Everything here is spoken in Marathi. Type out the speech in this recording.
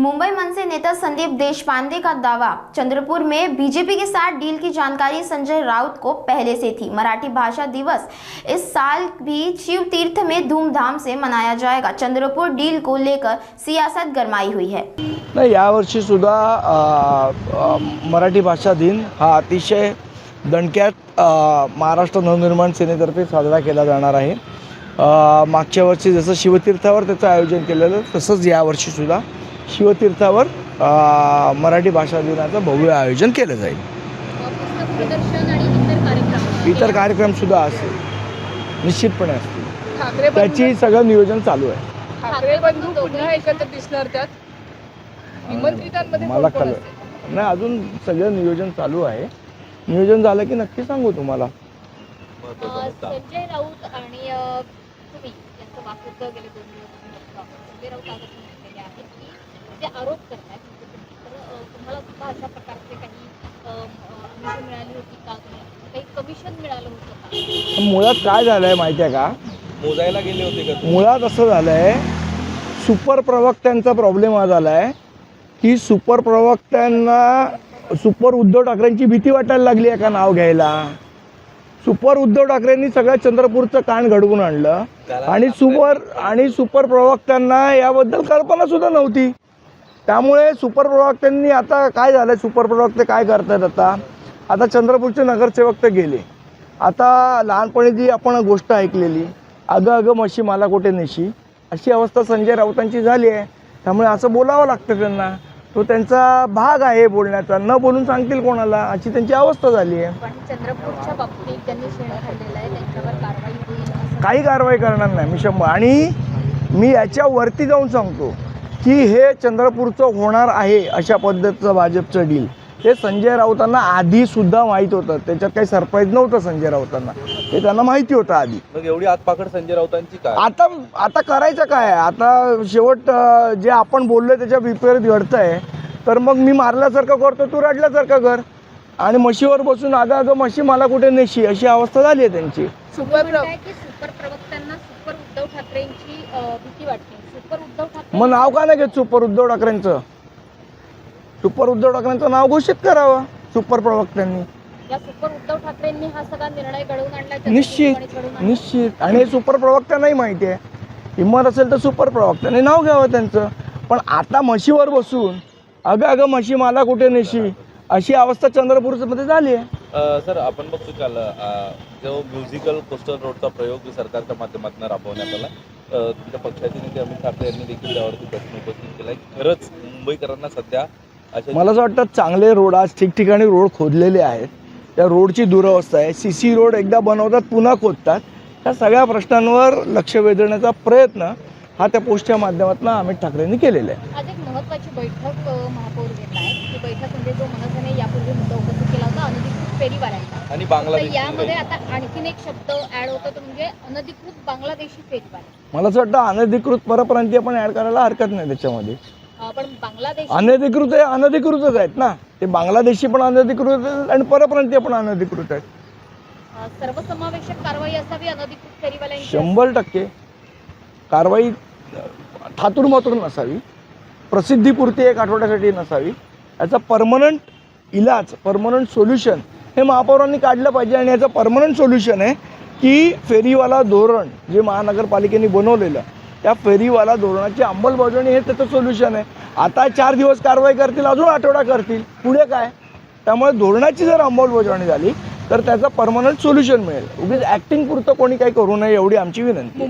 मुंबई मनसे नेता संदीप देशपांडे का दावा, चंद्रपुर में बीजेपी के साथ डील की जानकारी संजय राउत को पहले से थी। मराठी भाषा दिवस इस साल भी शिव तीर्थ में धूमधाम से मनाया जाएगा। चंद्रपुर डील को लेकर सियासत गरमाई हुई है। नाही, यावर्षी सुद्धा मराठी भाषा दिन हा अतिशय दणक्यात महाराष्ट्र नवनिर्माण सेनेतर्फे साजरा केला जाणार आहे। मागच्या वर्षी जसं शिवतीर्थावर त्याचं आयोजन केलेलं तसंच यावर्षी सुद्धा शिवतीर्थावर मराठी भाषा दिनाचं भव्य आयोजन केलं जाईल। इतर कार्यक्रम सुद्धा असेल, निश्चितपणे असतील, त्याची सगळं नियोजन चालू आहे। ठाकरे बंधू पुन्हा एकत्र दिसणार त्यात निमंत्रितांमध्ये मला कळलं नाही, अजून सगळं नियोजन चालू आहे। नियोजन झालं की नक्की सांगू तुम्हाला। संजय राऊत आणि तुम्ही यांचं वाक्य गेले 2 दिवस संजय राऊत आरोप आहेत की जे आरोप करतात तर तुम्हाला सुद्धा अशा प्रकारचे काही मिळाली होती का, काही कमिशन मिळालं होतं का? मुळात काय झालंय माहिती आहे का, मोजायला गेले होते का? मुळात असं झालंय, सुपर प्रवक्त्यांचा प्रॉब्लेम हा झालाय की सुपर प्रवक्त्यांना सुपर उद्धव ठाकरेंची भीती वाटायला लागली आहे का नाव घ्यायला। सुपर उद्धव ठाकरेंनी सगळ्या चंद्रपूरचं कान घडवून आणलं आणि सुपर प्रवक्त्यांना याबद्दल कल्पना सुद्धा नव्हती। त्यामुळे सुपर प्रवक्त्यांनी आता काय झालं, सुपर प्रवक्ते काय करतात, आता चंद्रपूरचे नगरसेवक तर गेले। आता लहानपणी जी आपण गोष्ट ऐकलेली, अगं अगं म्हशी मला कुठे नेशी, अशी अवस्था संजय राऊतांची झाली आहे। त्यामुळे असं बोलावं लागतं त्यांना, तो त्यांचा भाग आहे बोलण्याचा, न बोलून सांगतील कोणाला, अशी त्यांची अवस्था झाली आहे। पण चंद्रपूरच्या बाबतीत त्यांनी शेण खाल्लेलं आहे, त्यांच्यावर कारवाई होईल? काही कारवाई करणार नाही मी 100%। आणि मी याच्यावरती जाऊन सांगतो की हे चंद्रपूरचं होणार आहे अशा पद्धतीचं भाजपचं डील हे संजय राऊतांना आधीसुद्धा माहीत होतं। त्याच्यात काही सरप्राईज नव्हतं संजय राऊतांना, हे त्यांना माहिती होतं आधी। मग एवढी आतपाकड संजय राऊतांची काय? आता करायचं काय, आता शेवट जे आपण बोललोय त्याच्या विपरीत घडतंय, तर मग मी मारल्यासारखं करतो, तू रडल्यासारखं कर, आणि म्हशीवर बसून अगं अगं म्हशी मला कुठे नेशी, अशी अवस्था झाली आहे त्यांची। सुपर प्रवक्त्यांना सुपर उद्धव ठाकरेंची भीती वाटते। सुपर उद्धव ठाकरे मग नाव का नाही घेत सुपर उद्धव ठाकरेंचं? सुपर उद्धव ठाकरेंचं नाव घोषित करावं सुपर प्रवक्त्यांनी। या सुपर उद्धव ठाकरेंनी हा सगळा निर्णय घडवून आणला निश्चित। आणि हे सुपर प्रवक्त्यांनाही माहिती आहे, हिंमत असेल तर सुपर प्रवक्त्यांनी नाव घ्यावं त्यांचं। पण आता म्हशीवर बसून अगं अगं म्हशी मला कुठे नेशी, अशी अवस्था चंद्रपूरमध्ये झाली आहे। सर, आपण बघतो काल जो म्युझिकल कोस्टर रोडचा प्रयोग सरकारच्या माध्यमातून राबवण्यात आला, तुमच्या पक्षाचे नेते अमित ठाकरे यांनी देखील त्यावरती प्रश्न उपस्थित केला आहे। खरंच मुंबईकरांना सध्या मला असं वाटतं चांगले रोड आज ठिकठिकाणी रोड खोदलेले आहेत, त्या रोडची दुरवस्था आहे, CC रोड एकदा बनवतात पुन्हा खोदतात, या सगळ्या प्रश्नांवर लक्ष वेधण्याचा प्रयत्न हा त्या पोस्टच्या माध्यमातून अमित ठाकरेंनी केलेला आहे। आज एक महत्त्वाची बैठक महापौर घेत आहेत। ही बैठक म्हणजे जो मनसेने यापूर्वी मुद्दा उपस्थित केला होता अनधिकृत फेरीवाल्यांचा, आणि बांगलादेश, यामध्ये आता आणखीन एक शब्द ऍड होतो तो म्हणजे अनधिकृत बांगलादेशी फेरीवाले। मला असं वाटतं अनधिकृत परप्रांतीय पण ऍड करायला हरकत नाही त्याच्यामध्ये। पण बांगलादेश अनधिकृतच आहेत ना, ते बांगलादेशी पण अनधिकृत आहेत आणि परप्रांतीय पण अनधिकृत आहेत। सर्वसमावेशक कारवाई असावी अनधिकृत फेरीवाल्यांची। 100% कारवाई थातुरमातुर नसावी, प्रसिद्धीपुरती 1 आठवड्यासाठी नसावी, याचा परमनंट इलाज, परमनंट सोल्युशन हे महापौरांनी काढलं पाहिजे। आणि याचं परमनंट सोल्युशन आहे की फेरीवाला धोरण जे महानगरपालिकेने बनवलेलं, त्या फेरीवाला धोरणाची अंमलबजावणी हे त्याचं सोल्युशन आहे। आता 4 दिवस कारवाई करतील, अजून आठवडा करतील, पुढे काय? त्यामुळे धोरणाची जर अंमलबजावणी झाली तर त्याचं परमनंट सोल्युशन मिळेल। उगीच ॲक्टिंग पुरतं कोणी काही करू नये एवढी आमची विनंती।